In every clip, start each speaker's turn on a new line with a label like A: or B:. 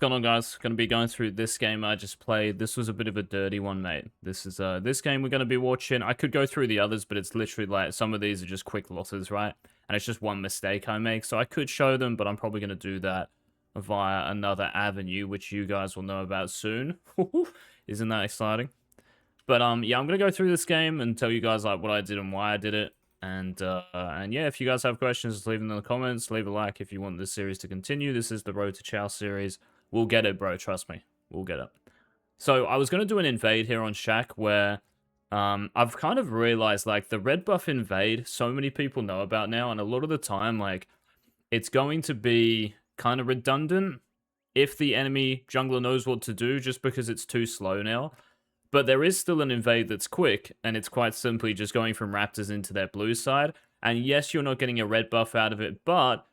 A: going on, guys? Going to be going through this game I just played. This was a bit of a dirty one, mate. This is this game we're going to be watching. I could go through the others, but it's literally like some of these are just quick losses, right? And it's just one mistake I make. So I could show them, but I'm probably going to do that via another avenue, which you guys will know about soon. Isn't that exciting? But yeah, I'm going to go through this game and tell you guys like what I did and why I did it. And yeah, if you guys have questions, just leave them in the comments. Leave a like if you want this series to continue. This is the Road to Chow series. We'll get it, bro. Trust me. We'll get it. So I was going to do an invade here on Shaq where I've kind of realized, like, the red buff invade, so many people know about now. And a lot of the time, like, it's going to be kind of redundant if the enemy jungler knows what to do, just because it's too slow now. But there is still an invade that's quick, and it's quite simply just going from Raptors into their blue side. And yes, you're not getting a red buff out of it, but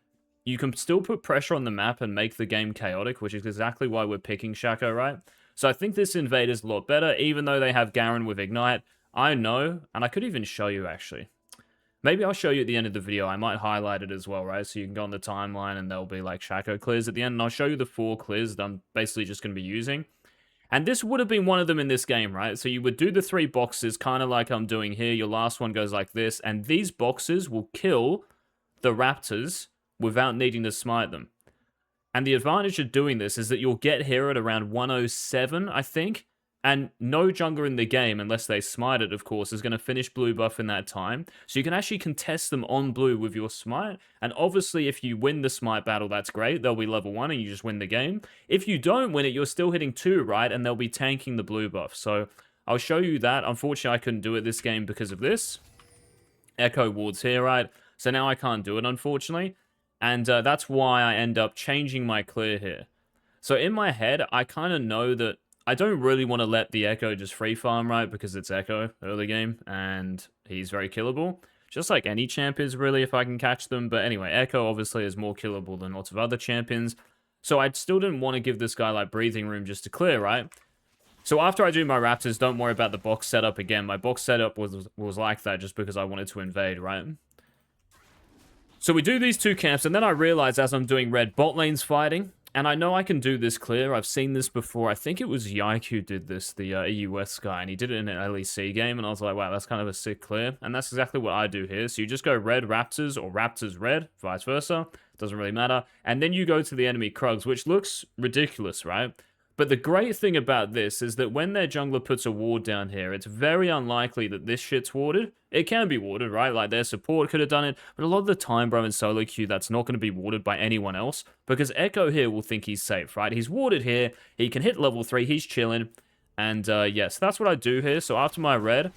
A: you can still put pressure on the map and make the game chaotic, which is exactly why we're picking Shaco, right? So I think this invade is a lot better, even though they have Garen with Ignite. I know, and I could even show you, actually. Maybe I'll show you at the end of the video. I might highlight it as well, right? So you can go on the timeline, and there'll be, like, Shaco clears at the end. And I'll show you the 4 clears that I'm basically just going to be using. And this would have been one of them in this game, right? So you would do the 3 boxes, kind of like I'm doing here. Your last one goes like this. And these boxes will kill the Raptors without needing to smite them. And the advantage of doing this is that you'll get here at around 107, I think. And no jungler in the game, unless they smite it, of course, is going to finish blue buff in that time. So you can actually contest them on blue with your smite. And obviously, if you win the smite battle, that's great. They'll be level 1 and you just win the game. If you don't win it, you're still hitting 2, right? And they'll be tanking the blue buff. So I'll show you that. Unfortunately, I couldn't do it this game because of this. Echo wards here, right? So now I can't do it, unfortunately. And that's why I end up changing my clear here. So in my head, I kind of know that I don't really want to let the Echo just free farm, right? Because it's Echo early game, and he's very killable. Just like any champ is, really, if I can catch them. But anyway, Echo obviously is more killable than lots of other champions. So I still didn't want to give this guy, like, breathing room just to clear, right? So after I do my Raptors, don't worry about the box setup again. My box setup was like that just because I wanted to invade, right? So we do these 2 camps, and then I realize as I'm doing red, bot lane's fighting. And I know I can do this clear. I've seen this before. I think it was Yike who did this, the EUS guy, and he did it in an LEC game, and I was like, wow, that's kind of a sick clear. And that's exactly what I do here. So you just go red Raptors or Raptors red, vice versa. Doesn't really matter. And then you go to the enemy Krugs, which looks ridiculous, right? But the great thing about this is that when their jungler puts a ward down here, it's very unlikely that this shit's warded. It can be warded, right? Like, their support could have done it. But a lot of the time, bro, in solo queue, that's not going to be warded by anyone else. Because Echo here will think he's safe, right? He's warded here. He can hit level 3. He's chilling. And, yes, that's what I do here. So after my red,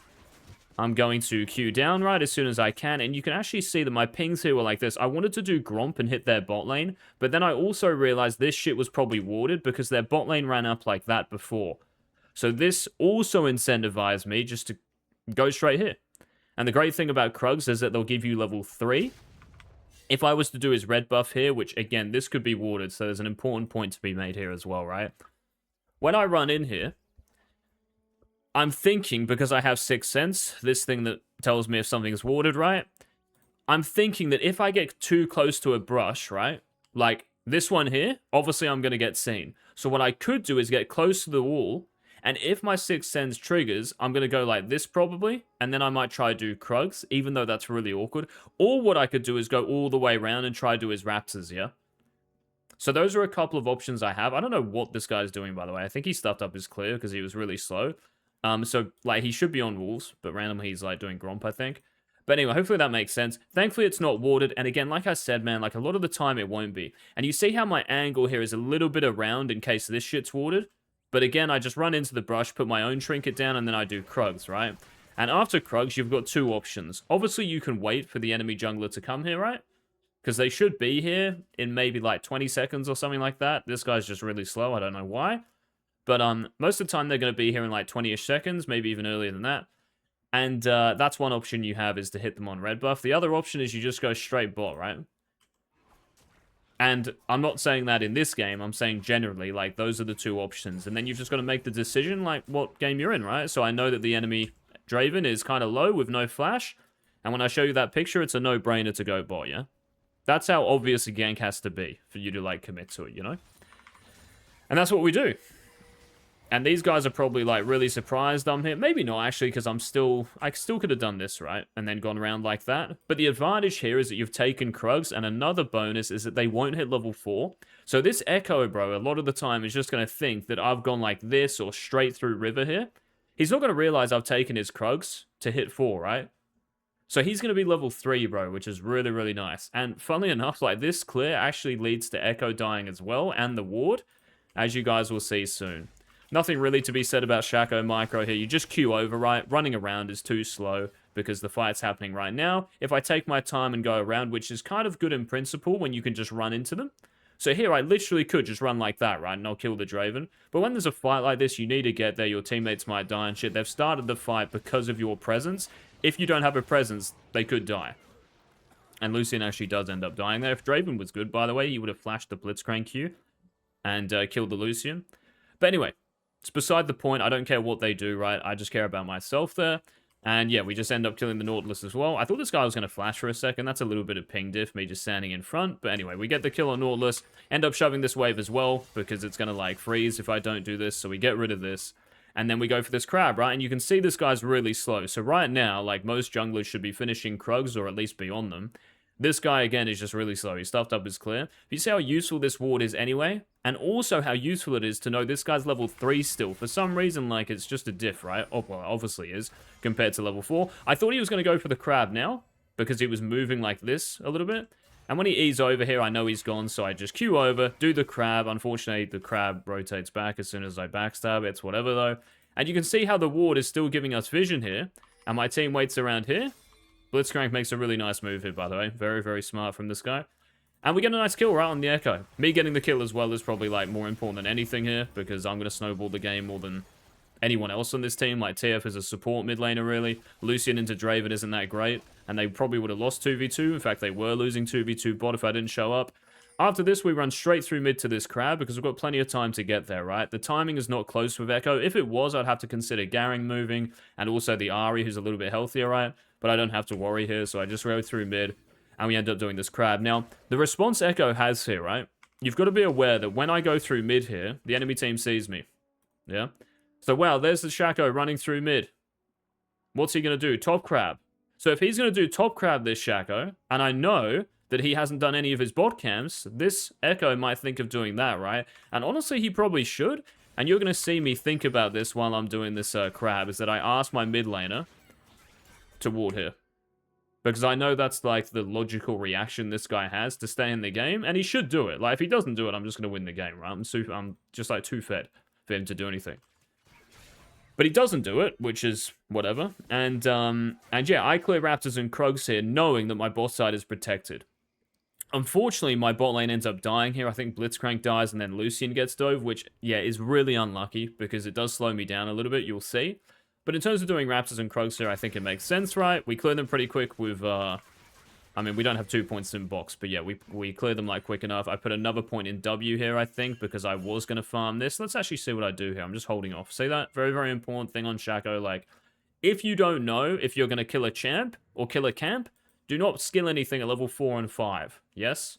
A: I'm going to queue down right as soon as I can, and you can actually see that my pings here were like this. I wanted to do Gromp and hit their bot lane, but then I also realized this shit was probably warded because their bot lane ran up like that before. So this also incentivized me just to go straight here. And the great thing about Krugs is that they'll give you level 3. If I was to do his red buff here, which again, this could be warded, so there's an important point to be made here as well, right? When I run in here, I'm thinking, because I have Sixth Sense, this thing that tells me if something's warded, right? I'm thinking that if I get too close to a brush, right? Like this one here, obviously I'm going to get seen. So what I could do is get close to the wall, and if my Sixth Sense triggers, I'm going to go like this probably, and then I might try to do Krugs, even though that's really awkward. Or what I could do is go all the way around and try to do his Raptors, yeah? So those are a couple of options I have. I don't know what this guy's doing, by the way. I think he stuffed up his clear because he was really slow. So, like, he should be on Wolves, but randomly he's, like, doing Gromp, I think. But anyway, hopefully that makes sense. Thankfully, it's not warded. And again, like I said, man, like, a lot of the time it won't be. And you see how my angle here is a little bit around in case this shit's warded. But again, I just run into the brush, put my own trinket down, and then I do Krugs, right? And after Krugs, you've got 2 options. Obviously, you can wait for the enemy jungler to come here, right? Because they should be here in maybe, like, 20 seconds or something like that. This guy's just really slow. I don't know why. But most of the time, they're going to be here in like 20-ish seconds, maybe even earlier than that. And that's one option you have, is to hit them on red buff. The other option is you just go straight bot, right? And I'm not saying that in this game. I'm saying generally, like, those are the 2 options. And then you've just got to make the decision, like, what game you're in, right? So I know that the enemy Draven is kind of low with no flash. And when I show you that picture, it's a no-brainer to go bot, yeah? That's how obvious a gank has to be for you to, like, commit to it, you know? And that's what we do. And these guys are probably, like, really surprised I'm here. Maybe not, actually, because I still could have done this, right? And then gone around like that. But the advantage here is that you've taken Krugs, and another bonus is that they won't hit level 4. So this Echo, bro, a lot of the time is just going to think that I've gone like this or straight through river here. He's not going to realize I've taken his Krugs to hit 4, right? So he's going to be level 3, bro, which is really, really nice. And funnily enough, like, this clear actually leads to Echo dying as well, and the ward, as you guys will see soon. Nothing really to be said about Shaco Micro here. You just queue over, right? Running around is too slow because the fight's happening right now. If I take my time and go around, which is kind of good in principle when you can just run into them. So here, I literally could just run like that, right? And I'll kill the Draven. But when there's a fight like this, you need to get there. Your teammates might die and shit. They've started the fight because of your presence. If you don't have a presence, they could die. And Lucian actually does end up dying there. If Draven was good, by the way, he would have flashed the Blitzcrank Q and killed the Lucian. But anyway, it's beside the point. I don't care what they do, right? I just care about myself there. And yeah, we just end up killing the Nautilus as well. I thought this guy was going to flash for a second. That's a little bit of ping diff, me just standing in front. But anyway, we get the kill on Nautilus. End up shoving this wave as well, because it's going to, like, freeze if I don't do this. So we get rid of this. And then we go for this crab, right? And you can see this guy's really slow. So right now, like, most junglers should be finishing Krugs, or at least be on them. This guy, again, is just really slow. He stuffed up his clear. But you see how useful this ward is anyway? And also how useful it is to know this guy's level 3 still. For some reason, like, it's just a diff, right? Oh, well, it obviously is, compared to level 4. I thought he was going to go for the crab now, because he was moving like this a little bit. And when he ease over here, I know he's gone, so I just queue over, do the crab. Unfortunately, the crab rotates back as soon as I backstab. It's whatever, though. And you can see how the ward is still giving us vision here. And my team waits around here. Blitzcrank makes a really nice move here, by the way. Very, very smart from this guy. And we get a nice kill right on the Echo. Me getting the kill as well is probably, like, more important than anything here, because I'm going to snowball the game more than anyone else on this team. Like, TF is a support mid laner, really. Lucian into Draven isn't that great, and they probably would have lost 2v2. In fact, they were losing 2v2 bot if I didn't show up. After this, we run straight through mid to this crab, because we've got plenty of time to get there, right? The timing is not close with Echo. If it was, I'd have to consider Garing moving, and also the Ahri, who's a little bit healthier, right? But I don't have to worry here, so I just go through mid, and we end up doing this crab. Now, the response Echo has here, right? You've got to be aware that when I go through mid here, the enemy team sees me. Yeah? So, wow, there's the Shaco running through mid. What's he going to do? Top crab. So if he's going to do top crab this Shaco, and I know that he hasn't done any of his bot camps, this Echo might think of doing that, right? And honestly, he probably should. And you're going to see me think about this while I'm doing this crab, is that I ask my mid laner to ward here. Because I know that's, like, the logical reaction this guy has to stay in the game, and he should do it. Like, if he doesn't do it, I'm just going to win the game, right? I'm just, like, too fed for him to do anything. But he doesn't do it, which is whatever. And yeah, I clear Raptors and Krugs here, knowing that my bot side is protected. Unfortunately, my bot lane ends up dying here. I think Blitzcrank dies, and then Lucian gets dove, which, yeah, is really unlucky, because it does slow me down a little bit, you'll see. But in terms of doing Raptors and Krugs here, I think it makes sense, right? We clear them pretty quick with, I mean, we don't have 2 points in box, but yeah, we clear them, like, quick enough. I put another point in W here, I think, because I was going to farm this. Let's actually see what I do here. I'm just holding off. See that? Very, very important thing on Shaco. Like, if you don't know if you're going to kill a champ or kill a camp, do not skill anything at level 4 and 5. Yes?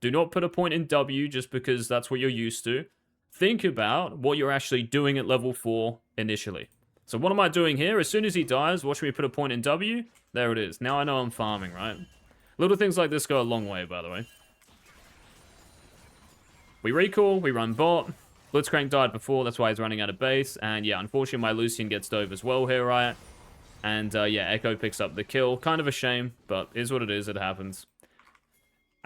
A: Do not put a point in W just because that's what you're used to. Think about what you're actually doing at level 4 initially. So what am I doing here? As soon as he dies, watch me put a point in W. There it is. Now I know I'm farming, right? Little things like this go a long way, by the way. We recall, we run bot. Blitzcrank died before, that's why he's running out of base. And yeah, unfortunately my Lucian gets dove as well here, right? And yeah, Echo picks up the kill. Kind of a shame, but is what it is, it happens.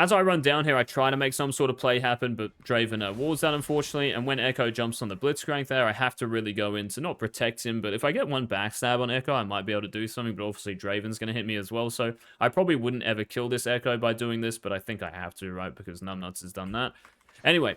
A: As I run down here, I try to make some sort of play happen, but Draven wards that, unfortunately. And when Echo jumps on the Blitzcrank there, I have to really go in to not protect him, but if I get one backstab on Echo, I might be able to do something, but obviously Draven's going to hit me as well, so I probably wouldn't ever kill this Echo by doing this, but I think I have to, right, because Numbnuts has done that. Anyway,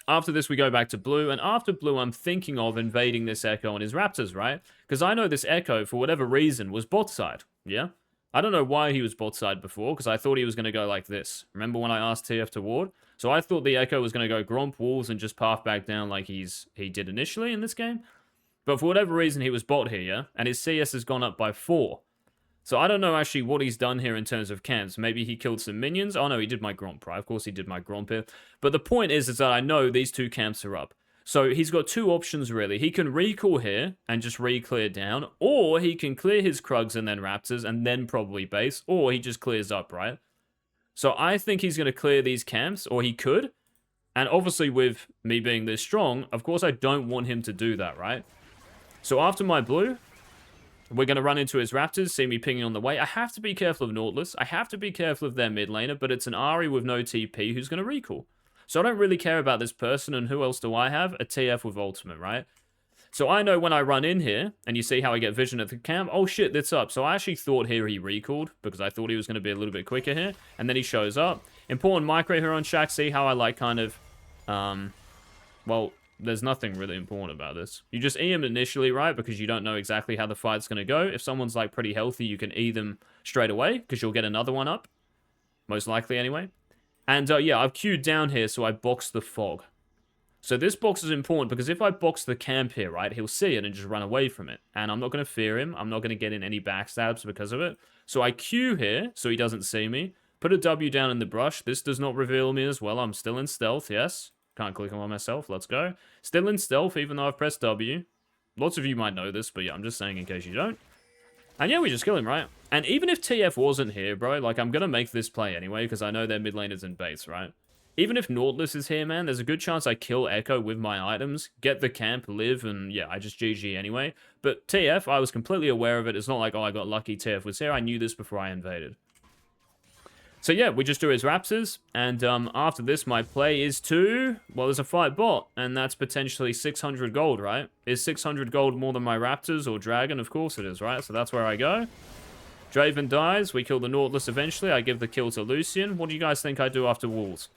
A: after this, we go back to blue, and after blue, I'm thinking of invading this Echo on his Raptors, right? Because I know this Echo, for whatever reason, was bot side, yeah? I don't know why he was bot side before, because I thought he was going to go like this. Remember when I asked TF to ward? So I thought the Echo was going to go Gromp walls and just path back down like he did initially in this game. But for whatever reason, he was bot here, yeah? And his CS has gone up by 4. So I don't know actually what he's done here in terms of camps. Maybe he killed some minions. Oh no, he did my Gromp, right? Of course he did my Gromp here. But the point is that I know these two camps are up. So he's got two options really. He can recall here and just re-clear down, or he can clear his Krugs and then Raptors and then probably base, or he just clears up, right? So I think he's going to clear these camps, or he could. And obviously with me being this strong, of course I don't want him to do that, right? So after my blue, we're going to run into his Raptors, see me pinging on the way. I have to be careful of Nautilus. I have to be careful of their mid laner, but it's an Ahri with no TP who's going to recall. So I don't really care about this person, and who else do I have? A TF with ultimate, right? So I know when I run in here, and you see how I get vision at the camp, oh shit, that's up. So I actually thought here he recalled, because I thought he was going to be a little bit quicker here, and then he shows up. Important micro here on Shaq, see how I like kind of, well, there's nothing really important about this. You just E him initially, right? Because you don't know exactly how the fight's going to go. If someone's like pretty healthy, you can E them straight away because you'll get another one up. Most likely anyway. And yeah, I've queued down here, so I box the fog. So this box is important because if I box the camp here, right, he'll see it and just run away from it. And I'm not going to fear him. I'm not going to get in any backstabs because of it. So I queue here so he doesn't see me. Put a W down in the brush. This does not reveal me as well. I'm still in stealth, yes. Can't click on myself. Let's go. Still in stealth, even though I've pressed W. Lots of you might know this, but yeah, I'm just saying in case you don't. And yeah, we just kill him, right? And even if TF wasn't here, bro, like, I'm gonna make this play anyway, because I know their mid lane is in base, right? Even if Nautilus is here, man, there's a good chance I kill Echo with my items, get the camp, live, and yeah, I just GG anyway. But TF, I was completely aware of it. It's not like, oh, I got lucky TF was here. I knew this before I invaded. So yeah, we just do his Raptors, and after this, my play is to, well, there's a fight bot, and that's potentially 600 gold, right? Is 600 gold more than my Raptors or Dragon? Of course it is, right? So that's where I go. Draven dies, we kill the Nautilus eventually, I give the kill to Lucian. What do you guys think I do after Wolves?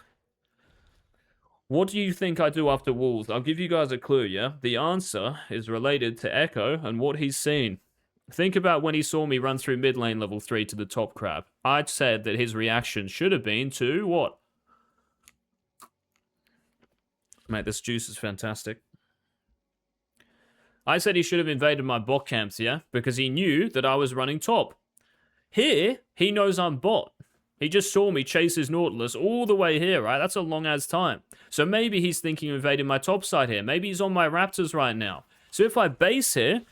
A: What do you think I do after Wolves? I'll give you guys a clue, yeah? The answer is related to Echo and what he's seen. Think about when he saw me run through mid lane level 3 to the top crab. I'd said that his reaction should have been to what? Mate, this juice is fantastic. I said he should have invaded my bot camps, yeah? Because he knew that I was running top. Here, he knows I'm bot. He just saw me chase his Nautilus all the way here, right? That's a long-ass time. So maybe he's thinking of invading my top side here. Maybe he's on my Raptors right now. So if I base here,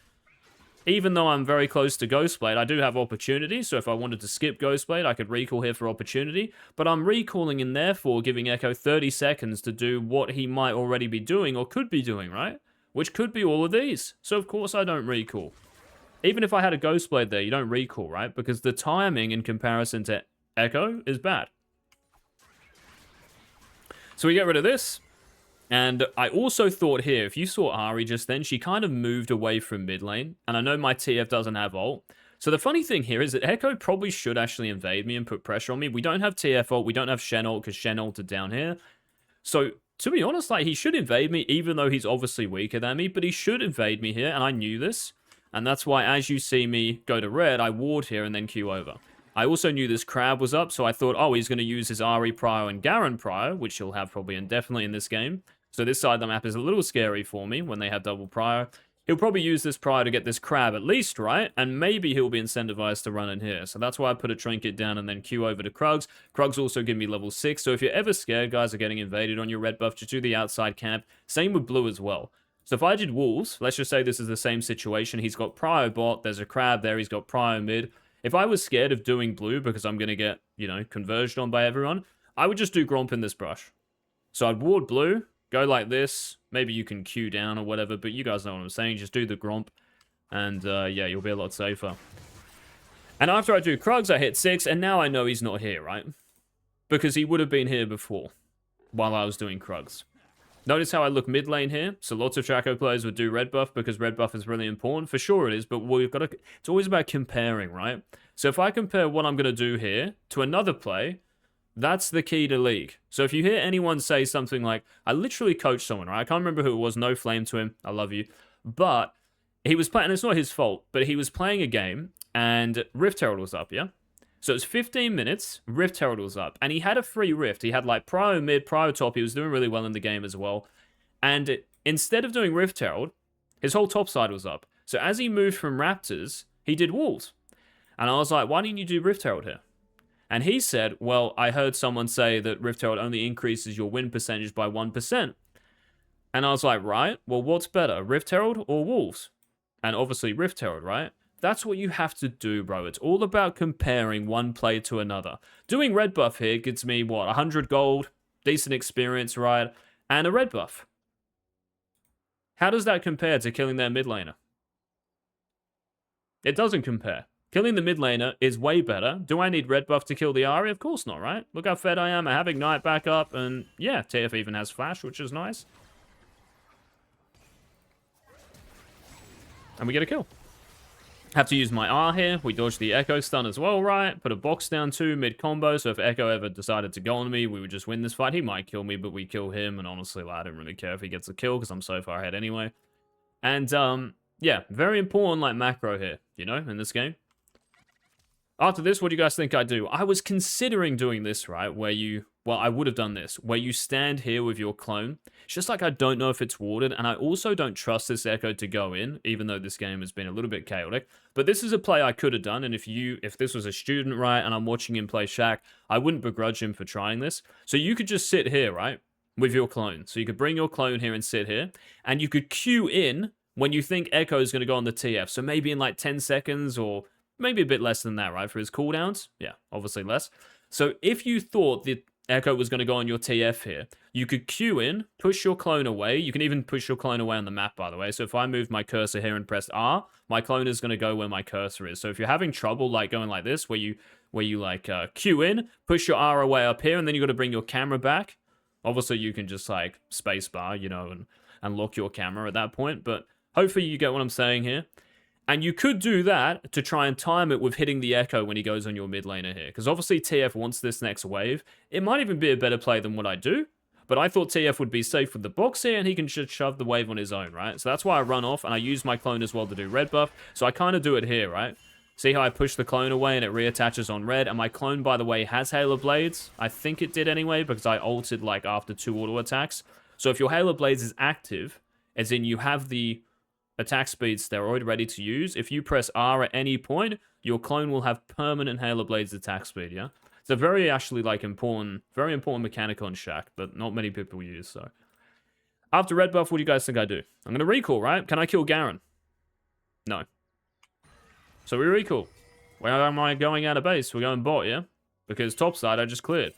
A: even though I'm very close to Ghostblade, I do have opportunity, so if I wanted to skip Ghostblade, I could recall here for opportunity, but I'm recalling and therefore giving Echo 30 seconds to do what he might already be doing or could be doing, right? Which could be all of these, so of course I don't recall. Even if I had a Ghostblade there, you don't recall, right? Because the timing in comparison to Echo is bad. So we get rid of this. And I also thought here, if you saw Ahri just then, she kind of moved away from mid lane. And I know my TF doesn't have ult. So the funny thing here is that Echo probably should actually invade me and put pressure on me. We don't have TF ult, we don't have Shen ult because Shen ulted down here. So to be honest, like, he should invade me even though he's obviously weaker than me. But he should invade me here, and I knew this. And that's why as you see me go to red, I ward here and then queue over. I also knew this crab was up, so I thought, oh, he's going to use his Ahri Prio and Garen Prio, which he'll have probably indefinitely in this game. So this side of the map is a little scary for me when they have double Prio. He'll probably use this Prio to get this crab at least, right? And maybe he'll be incentivized to run in here. So that's why I put a trinket down and then queue over to Krugs. Krugs also give me level 6. So if you're ever scared, guys, are getting invaded on your red buff, just do the outside camp. Same with blue as well. So if I did Wolves, let's just say this is the same situation. He's got Prio bot, there's a crab there, he's got Prio mid. If I was scared of doing blue because I'm going to get, you know, converged on by everyone, I would just do Gromp in this brush. So I'd ward blue, go like this. Maybe you can queue down or whatever, but you guys know what I'm saying. Just do the Gromp, and yeah, you'll be a lot safer. And after I do Krugs, I hit 6, and now I know he's not here, right? Because he would have been here before, while I was doing Krugs. Notice how I look mid lane here. So lots of Shaco players would do red buff because red buff is really important. For sure it is, but we've got to... It's always about comparing, right? So if I compare what I'm going to do here to another play, that's the key to League. So if you hear anyone say something like, I literally coached someone, right? I can't remember who it was. No flame to him. I love you. But he was playing... And it's not his fault, but he was playing a game and Rift Herald was up, yeah? So it's 15 minutes, Rift Herald was up, and he had a free Rift. He had like Prio mid, Prio top, he was doing really well in the game as well. And instead of doing Rift Herald, his whole top side was up. So as he moved from Raptors, he did Wolves. And I was like, why didn't you do Rift Herald here? And he said, well, I heard someone say that Rift Herald only increases your win percentage by 1%. And I was like, right, well, what's better, Rift Herald or Wolves? And obviously Rift Herald, right? That's what you have to do, bro. It's all about comparing one play to another. Doing red buff here gets me, what, 100 gold, decent experience, right? And a red buff. How does that compare to killing their mid laner? It doesn't compare. Killing the mid laner is way better. Do I need red buff to kill the Ahri? Of course not, right? Look how fed I am. I have Ignite back up, and yeah, TF even has Flash, which is nice. And we get a kill. Have to use my R here. We dodge the Echo stun as well, right? Put a box down too, mid-combo, so if Echo ever decided to go on me, we would just win this fight. He might kill me, but we kill him, and honestly, like, I don't really care if he gets a kill, because I'm so far ahead anyway. And, yeah, very important, like, macro here, you know, in this game. After this, what do you guys think I do? I was considering doing this, right, where you... Well, I would have done this, where you stand here with your clone. It's just like I don't know if it's warded, and I also don't trust this Echo to go in, even though this game has been a little bit chaotic. But this is a play I could have done, and if this was a student, right, and I'm watching him play Shaq, I wouldn't begrudge him for trying this. So you could just sit here, right, with your clone. So you could bring your clone here and sit here, and you could queue in when you think Echo is going to go on the TF. So maybe in like 10 seconds, or maybe a bit less than that, right, for his cooldowns. Yeah, obviously less. So if you thought the Echo was going to go on your TF here, you could queue in, push your clone away. You can even push your clone away on the map, by the way. So if I move my cursor here and press R, my clone is going to go where my cursor is. So if you're having trouble like going like this, where you like queue in, push your R away up here, and then you got to bring your camera back. Obviously, you can just like spacebar, you know, and lock your camera at that point. But hopefully you get what I'm saying here. And you could do that to try and time it with hitting the Echo when he goes on your mid laner here. Because obviously TF wants this next wave. It might even be a better play than what I do. But I thought TF would be safe with the box here, and he can just shove the wave on his own, right? So that's why I run off, and I use my clone as well to do red buff. So I kind of do it here, right? See how I push the clone away and it reattaches on red? And my clone, by the way, has Halo Blades. I think it did anyway, because I ulted like after 2 auto attacks. So if your Halo Blades is active, as in you have the attack speed steroid ready to use, if you press R at any point, your clone will have permanent Halo Blades attack speed, yeah? It's a very actually like very important mechanic on Shaq that not many people use, so. After red buff, what do you guys think I do? I'm gonna recall, right? Can I kill Garen? No. So we recall. Where am I going out of base? We're going bot, yeah? Because topside I just cleared.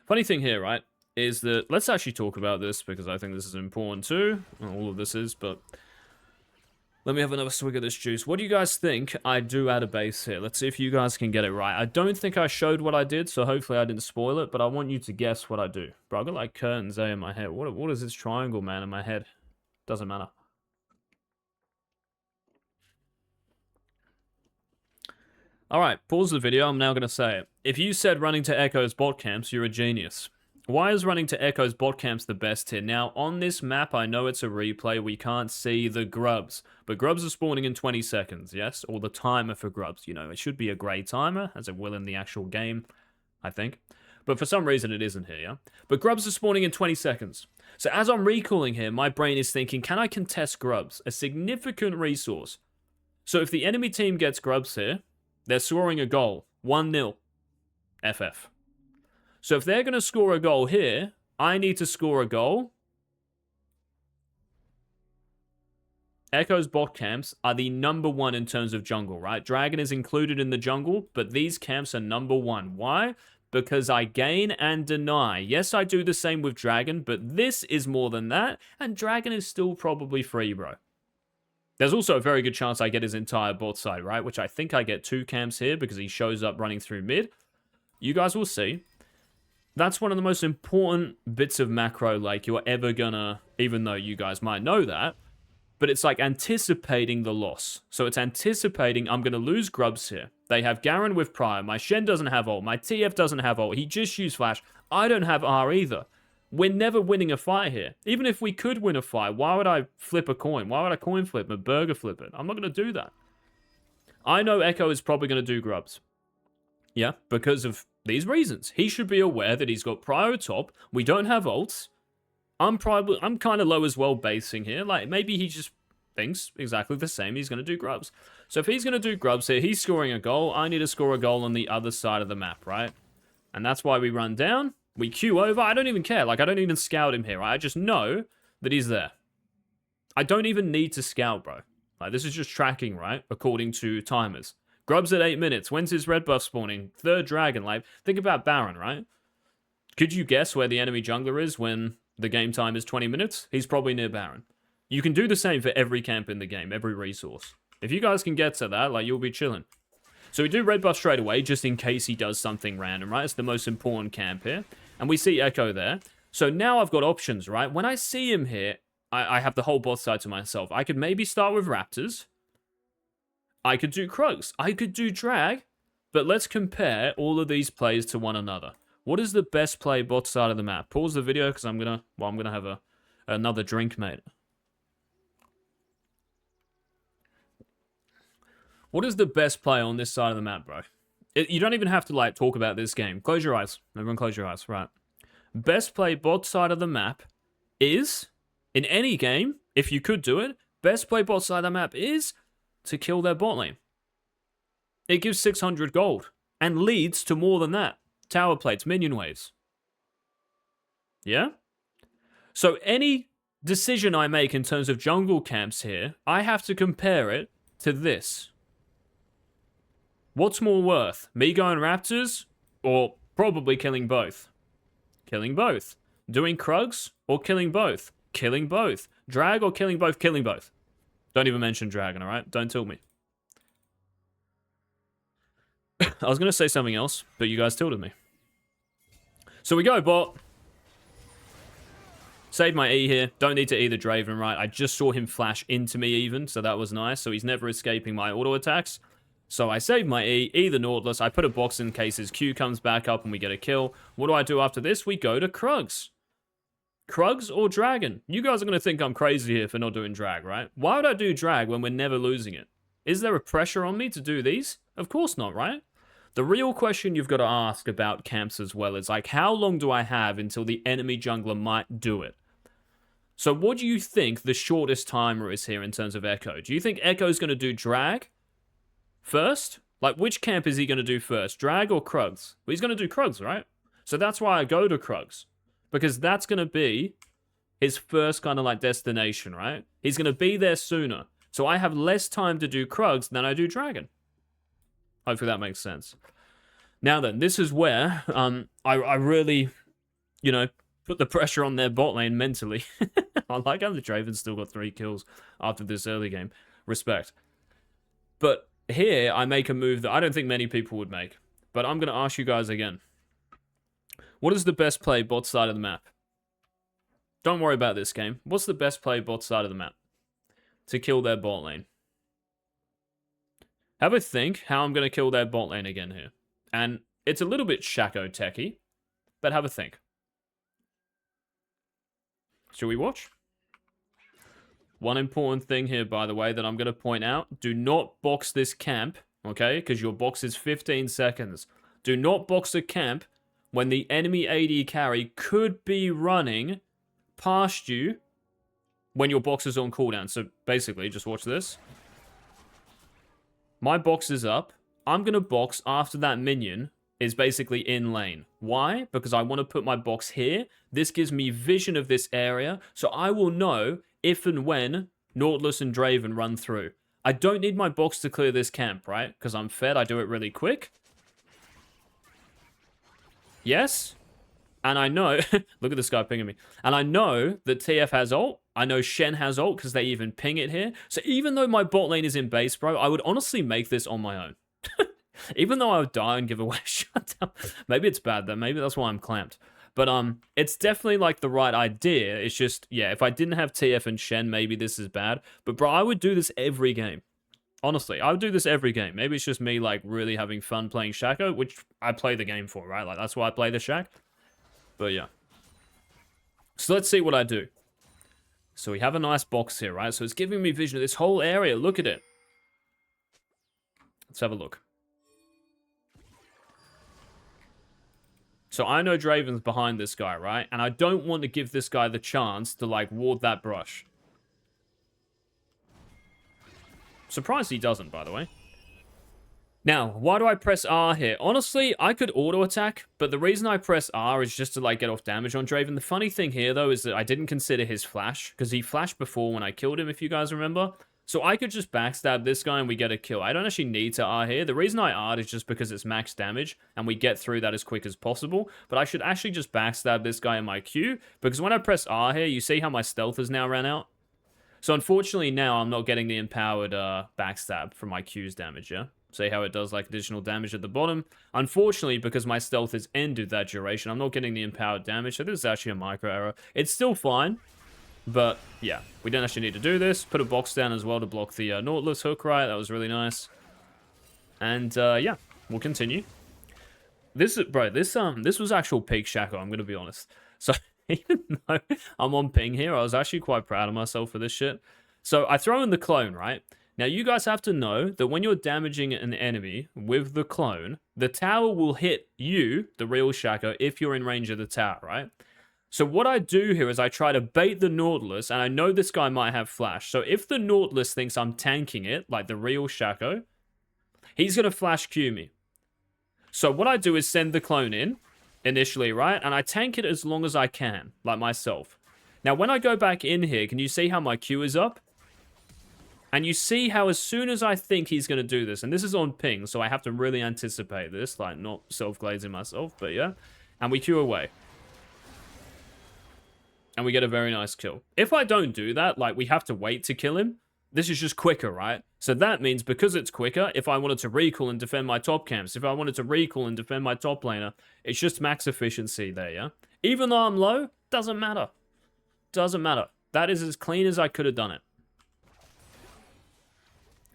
A: Funny thing here, right, is that, let's actually talk about this, because I think this is important too. Well, all of this is, but let me have another swig of this juice. What do you guys think I do out of base here? Let's see if you guys can get it right. I don't think I showed what I did, so hopefully I didn't spoil it, but I want you to guess what I do. Bro, I got like curtains there in my head. What is this triangle, man, in my head? Doesn't matter. Alright, pause the video, I'm now going to say it. If you said running to Echo's bot camps, you're a genius. Why is running to Echo's bot camps the best here? Now, on this map, I know it's a replay, we can't see the grubs. But grubs are spawning in 20 seconds, yes? Or the timer for grubs, you know. It should be a grey timer, as it will in the actual game, I think. But for some reason, it isn't here, yeah? But grubs are spawning in 20 seconds. So as I'm recalling here, my brain is thinking, can I contest grubs? A significant resource. So if the enemy team gets grubs here, they're scoring a goal. 1-0. FF. So if they're going to score a goal here, I need to score a goal. Echo's bot camps are the #1 in terms of jungle, right? Dragon is included in the jungle, but these camps are #1. Why? Because I gain and deny. Yes, I do the same with Dragon, but this is more than that, and Dragon is still probably free, bro. There's also a very good chance I get his entire bot side, right? Which I think I get 2 camps here because he shows up running through mid. You guys will see. That's one of the most important bits of macro, like, you're ever gonna, even though you guys might know that, but it's like anticipating the loss. So it's anticipating I'm gonna lose grubs here. They have Garen with Prime. My Shen doesn't have ult. My TF doesn't have ult. He just used Flash. I don't have R either. We're never winning a fight here. Even if we could win a fight, why would I flip a coin? Why would I coin flip a burger flip it? I'm not going to do that. I know Echo is probably going to do grubs. Yeah, because of these reasons. He should be aware that he's got Prio top. We don't have ults. I'm kind of low as well basing here. Like, maybe he just thinks exactly the same. He's going to do grubs. So if he's going to do grubs here, he's scoring a goal. I need to score a goal on the other side of the map, right? And that's why we run down. We queue over. I don't even care. Like, I don't even scout him here, right? I just know that he's there. I don't even need to scout, bro. Like, this is just tracking, right? According to timers. Grubs at 8 minutes. When's his red buff spawning? Third dragon. Like, think about Baron, right? Could you guess where the enemy jungler is when the game time is 20 minutes? He's probably near Baron. You can do the same for every camp in the game, every resource. If you guys can get to that, like, you'll be chilling. So we do red buff straight away, just in case he does something random, right? It's the most important camp here. And we see Echo there. So now I've got options, right? When I see him here, I have the whole bot side to myself. I could maybe start with Raptors. I could do Krugs. I could do Drag. But let's compare all of these plays to one another. What is the best play bot side of the map? Pause the video because I'm gonna have another drink, mate. What is the best play on this side of the map, bro? You don't even have to, like, talk about this game. Close your eyes. Everyone close your eyes. Right. Best play bot side of the map is, in any game, if you could do it, best play bot side of the map is to kill their bot lane. It gives 600 gold and leads to more than that. Tower plates, minion waves. Yeah? So any decision I make in terms of jungle camps here, I have to compare it to this. What's more worth? Me going Raptors or probably killing both? Killing both. Doing Krugs or killing both? Killing both. Drag or killing both? Killing both. Don't even mention Dragon, alright? Don't tilt me. I was going to say something else, but you guys tilted me. So we go, bot. Save my E here. Don't need to E the Draven, right? I just saw him flash into me even, so that was nice. So he's never escaping my auto attacks. So I save my E the Nautilus. I put a box in case his Q comes back up and we get a kill. What do I do after this? We go to Krugs. Krugs or Dragon? You guys are going to think I'm crazy here for not doing Drag, right? Why would I do Drag when we're never losing it? Is there a pressure on me to do these? Of course not, right? The real question you've got to ask about camps as well is, like, how long do I have until the enemy jungler might do it? So what do you think the shortest timer is here in terms of Echo? Do you think Echo's going to do Drag first? Like, which camp is he going to do first? Drag or Krugs? Well, he's going to do Krugs, right? So that's why I go to Krugs. Because that's going to be his first kind of, like, destination, right? He's going to be there sooner. So I have less time to do Krugs than I do Dragon. Hopefully that makes sense. Now then, this is where I really, you know, put the pressure on their bot lane mentally. I like how the Draven still got 3 kills after this early game. Respect. But here, I make a move that I don't think many people would make. But I'm going to ask you guys again. What is the best play bot side of the map? Don't worry about this game. What's the best play bot side of the map? To kill their bot lane. Have a think how I'm going to kill their bot lane again here. And it's a little bit Shaco techy, but have a think. Should we watch? One important thing here, by the way, that I'm going to point out. Do not box this camp, okay? Because your box is 15 seconds. Do not box a camp when the enemy AD carry could be running past you when your box is on cooldown. So basically, just watch this. My box is up. I'm going to box after that minion is basically in lane. Why? Because I want to put my box here. This gives me vision of this area, so I will know if and when Nautilus and Draven run through. I don't need my box to clear this camp, right? Because I'm fed, I do it really quick. Yes? And I know... look at this guy pinging me. And I know that TF has ult. I know Shen has ult because they even ping it here. So even though my bot lane is in base, bro, I would honestly make this on my own. Even though I would die and give away a shutdown. Maybe it's bad, though. Maybe that's why I'm clamped. But it's definitely, like, the right idea. It's just, yeah, if I didn't have TF and Shen, maybe this is bad. But, bro, I would do this every game. Honestly, I would do this every game. Maybe it's just me, like, really having fun playing Shaco, which I play the game for, right? Like, that's why I play the Shac. But, yeah. So, let's see what I do. So, we have a nice box here, right? So, it's giving me vision of this whole area. Look at it. Let's have a look. So I know Draven's behind this guy, right? And I don't want to give this guy the chance to, like, ward that brush. Surprised he doesn't, by the way. Now, why do I press R here? Honestly, I could auto-attack, but the reason I press R is just to, like, get off damage on Draven. The funny thing here, though, is that I didn't consider his flash, because he flashed before when I killed him, if you guys remember. So I could just backstab this guy and we get a kill. I don't actually need to R here. The reason I R'd is just because it's max damage, and we get through that as quick as possible. But I should actually just backstab this guy in my Q, because when I press R here, you see how my stealth has now ran out? So unfortunately now I'm not getting the empowered backstab from my Q's damage, yeah? See how it does like additional damage at the bottom. Unfortunately, because my stealth has ended that duration, I'm not getting the empowered damage. So this is actually a micro error. It's still fine, but yeah, we don't actually need to do this. Put a box down as well to block the Nautilus hook, right? That was really nice. And yeah, we'll continue. This was actual peak Shaco, I'm gonna be honest. So even though I'm on ping here, I was actually quite proud of myself for this shit. So I throw in the clone, right? Now, you guys have to know that when you're damaging an enemy with the clone, the tower will hit you, the real Shaco, if you're in range of the tower, right? So what I do here is I try to bait the Nautilus, and I know this guy might have flash. So if the Nautilus thinks I'm tanking it, like the real Shaco, he's going to flash Q me. So what I do is send the clone in, initially, right? And I tank it as long as I can, like myself. Now, when I go back in here, can you see how my Q is up? And you see how as soon as I think he's going to do this, and this is on ping, so I have to really anticipate this, like not self-glazing myself, but yeah. And we Q away. And we get a very nice kill. If I don't do that, like we have to wait to kill him, this is just quicker, right? So that means because it's quicker, if I wanted to recall and defend my top camps, if I wanted to recall and defend my top laner, it's just max efficiency there, yeah? Even though I'm low, doesn't matter. Doesn't matter. That is as clean as I could have done it.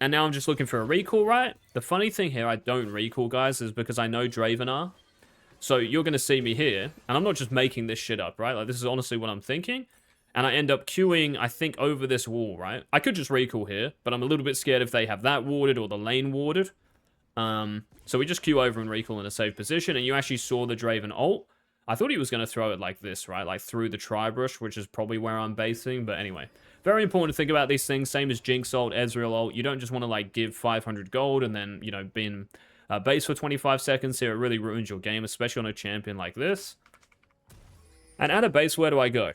A: And now I'm just looking for a recall, right? The funny thing here, I don't recall, guys, is because I know Draven are. So you're going to see me here, and I'm not just making this shit up, right? Like, this is honestly what I'm thinking. And I end up queuing, I think, over this wall, right? I could just recall here, but I'm a little bit scared if they have that warded or the lane warded. So we just queue over and recall in a safe position, and you actually saw the Draven ult. I thought he was going to throw it like this, right? Like through the Tri-Brush, which is probably where I'm basing, but anyway. Very important to think about these things, same as Jinx ult, Ezreal ult. You don't just want to, like, give 500 gold and then, you know, be in base for 25 seconds here. It really ruins your game, especially on a champion like this. And at a base, where do I go?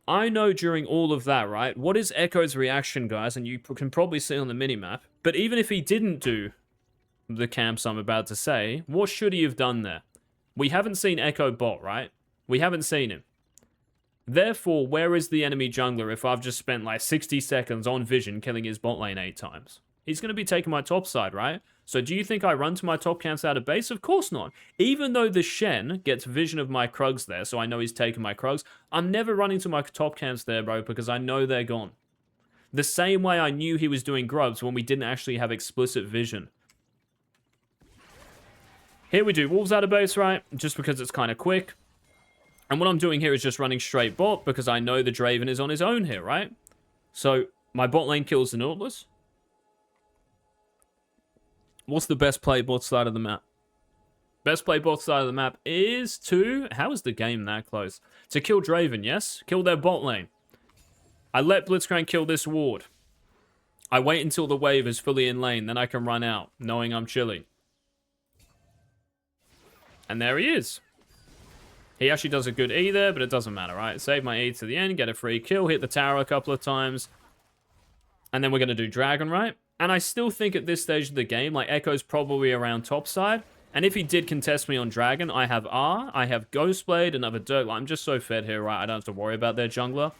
A: I know during all of that, right, what is Echo's reaction, guys, and you can probably see on the minimap, but even if he didn't do the camps I'm about to say, what should he have done there? We haven't seen Echo bot, right? We haven't seen him. Therefore, where is the enemy jungler if I've just spent like 60 seconds on vision killing his bot lane 8 times? He's going to be taking my top side, right? So do you think I run to my top camps out of base? Of course not. Even though the Shen gets vision of my Krugs there, so I know he's taking my Krugs, I'm never running to my top camps there, bro, because I know they're gone. The same way I knew he was doing grubs when we didn't actually have explicit vision. Here we do Wolves out of base, right? Just because it's kind of quick. And what I'm doing here is just running straight bot because I know the Draven is on his own here, right? So my bot lane kills the Nautilus. What's the best play bot side of the map? Best play bot side of the map is to... How is the game that close? To kill Draven, yes? Kill their bot lane. I let Blitzcrank kill this ward. I wait until the wave is fully in lane, then I can run out, knowing I'm chilling. And there he is. He actually does a good E there, but it doesn't matter, right? Save my E to the end, get a free kill, hit the tower a couple of times. And then we're going to do Dragon, right? And I still think at this stage of the game, like, Echo's probably around top side. And if he did contest me on Dragon, I have R, I have Ghostblade, another Dirk. Like, I'm just so fed here, right? I don't have to worry about their jungler.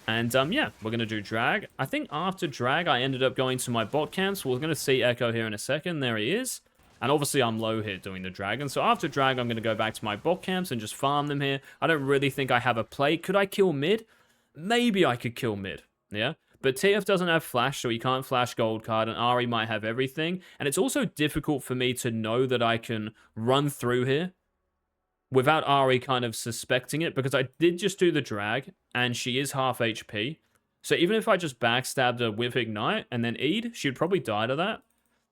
A: And, yeah, we're going to do Drag. I think after Drag, I ended up going to my bot camps. We're going to see Echo here in a second. There he is. And obviously, I'm low here doing the Dragon. So after Drag, I'm going to go back to my bot camps and just farm them here. I don't really think I have a play. Could I kill mid? Maybe I could kill mid, yeah? But TF doesn't have flash, so he can't flash gold card, and Ari might have everything. And it's also difficult for me to know that I can run through here without Ari kind of suspecting it, because I did just do the Drag, and she is half HP. So even if I just backstabbed her with Ignite and then E'd, she'd probably die to that.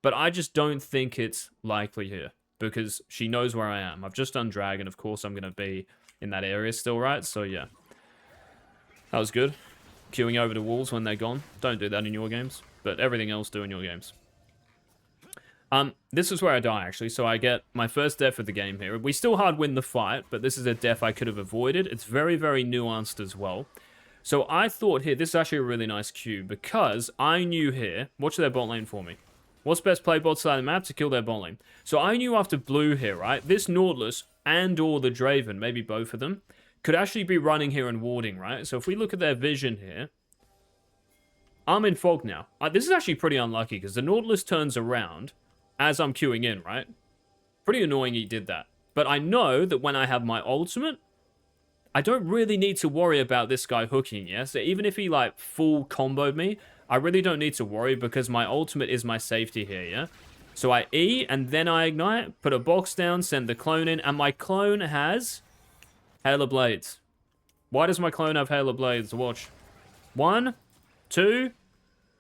A: But I just don't think it's likely here, because she knows where I am. I've just done Drag, and of course I'm going to be in that area still, right? So yeah. That was good. Queuing over to wolves when they're gone. Don't do that in your games. but everything else do in your games. This is where I die, actually, so I get my first death of the game here. We still hard win the fight, but this is a death I could have avoided. It's very, very nuanced as well. So I thought here, this is actually a really nice cue, because I knew here, watch their bot lane for me. What's best play bot side of the map? To kill their bot lane. So I knew after blue here, right, this Nautilus and or the Draven, maybe both of them, could actually be running here and warding, right? So if we look at their vision here, I'm in fog now. This is actually pretty unlucky, because the Nautilus turns around as I'm queuing in, right? Pretty annoying he did that. But I know that when I have my ultimate, I don't really need to worry about this guy hooking, yeah? So even if he, like, full comboed me, I really don't need to worry because my ultimate is my safety here, yeah? So I E, and then I ignite, put a box down, send the clone in, and my clone has Hail of Blades. Why does my clone have Hail of Blades? Watch. 1, 2,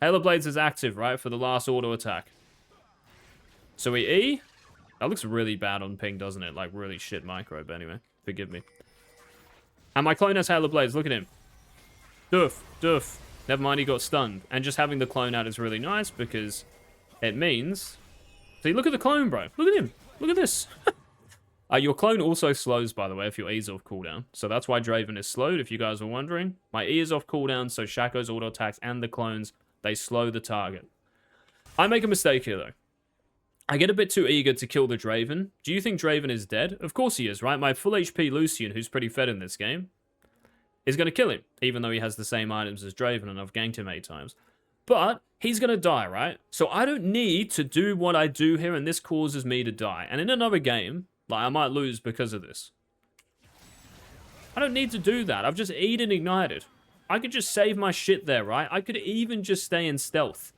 A: Hail of Blades is active, right, for the last auto attack. So we E. That looks really bad on ping, doesn't it? Like, really shit micro, but anyway, forgive me. And my clone has Hail of Blades, look at him. Doof, doof. Never mind, he got stunned. And just having the clone out is really nice because it means... See, look at the clone, bro. Look at him. Look at this. Your clone also slows, by the way, if your E is off cooldown. So that's why Draven is slowed, if you guys were wondering. My E is off cooldown, so Shaco's auto attacks and the clones, they slow the target. I make a mistake here, though. I get a bit too eager to kill the Draven. Do you think Draven is dead? Of course he is, right? My full HP Lucian, who's pretty fed in this game, is going to kill him, even though he has the same items as Draven and I've ganked him 8 times. But he's going to die, right? So I don't need to do what I do here, and this causes me to die. And in another game, like, I might lose because of this. I don't need to do that. I've just E'd and ignited. I could just save my shit there, right? I could even just stay in stealth.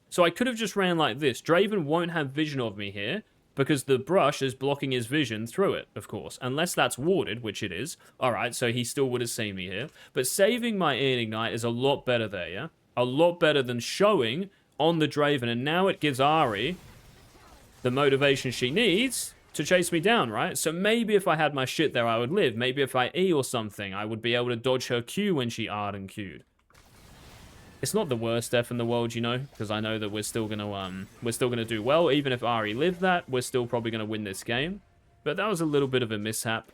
A: So I could have just ran like this. Draven won't have vision of me here, because the brush is blocking his vision through it, of course. Unless that's warded, which it is. Alright, so he still would have seen me here. But saving my E and Ignite is a lot better there, yeah? A lot better than showing on the Draven. And now it gives Ahri the motivation she needs to chase me down, right? So maybe if I had my shit there, I would live. Maybe if I E or something, I would be able to dodge her Q when she R'd and Q'd. It's not the worst death in the world, you know, because I know that we're still gonna do well. Even if Ahri lived that, we're still probably gonna win this game. But that was a little bit of a mishap.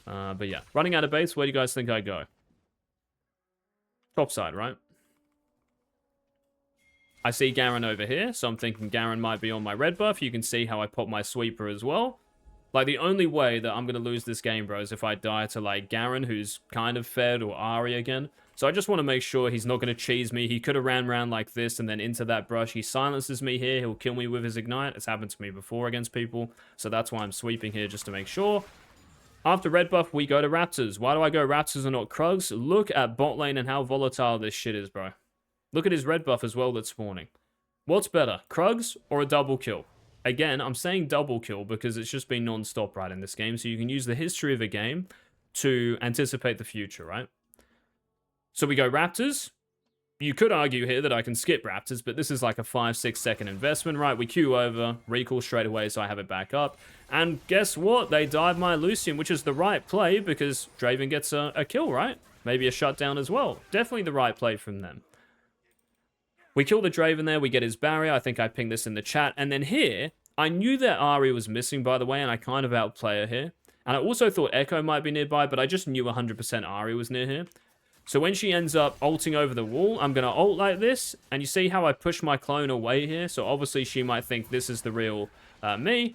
A: But yeah, running out of base. Where do you guys think I go? Top side, right? I see Garen over here, so I'm thinking Garen might be on my red buff. You can see how I pop my sweeper as well. Like, the only way that I'm gonna lose this game, bro, is if I die to, like, Garen, who's kind of fed, or Ahri again. So I just want to make sure he's not going to cheese me. He could have ran around like this and then into that brush. He silences me here. He'll kill me with his ignite. It's happened to me before against people. So that's why I'm sweeping here, just to make sure. After red buff, we go to Raptors. Why do I go Raptors and not Krugs? Look at bot lane and how volatile this shit is, bro. Look at his red buff as well that's spawning. What's better, Krugs or a double kill? Again, I'm saying double kill because it's just been non-stop right in this game. So you can use the history of a game to anticipate the future, right? So we go Raptors. You could argue here that I can skip Raptors, but this is like a 5-6 second investment, right? We queue over, recall straight away, so I have it back up. And guess what? They dive my Lucian, which is the right play because Draven gets a kill, right? Maybe a shutdown as well. Definitely the right play from them. We kill the Draven there, we get his barrier. I think I pinged this in the chat. And then here, I knew that Ahri was missing, by the way, and I kind of outplay her here. And I also thought Echo might be nearby, but I just knew 100% Ahri was near here. So when she ends up ulting over the wall, I'm going to ult like this. And you see how I push my clone away here? So obviously she might think this is the real me.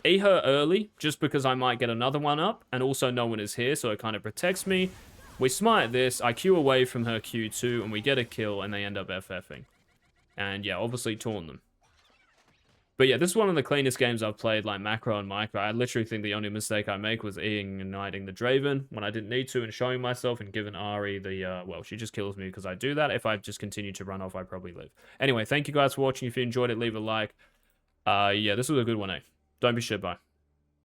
A: E her early, just because I might get another one up. And also no one is here, so it kind of protects me. We smite this, I Q away from her Q2, and we get a kill, and they end up FFing. And yeah, obviously taunt them. But yeah, this is one of the cleanest games I've played, like macro and micro. I literally think the only mistake I make was igniting the Draven when I didn't need to and showing myself and giving Ahri the, well, she just kills me because I do that. If I just continue to run off, I probably live. Anyway, thank you guys for watching. If you enjoyed it, leave a like. Yeah, this was a good one, eh? Don't be shit, bye.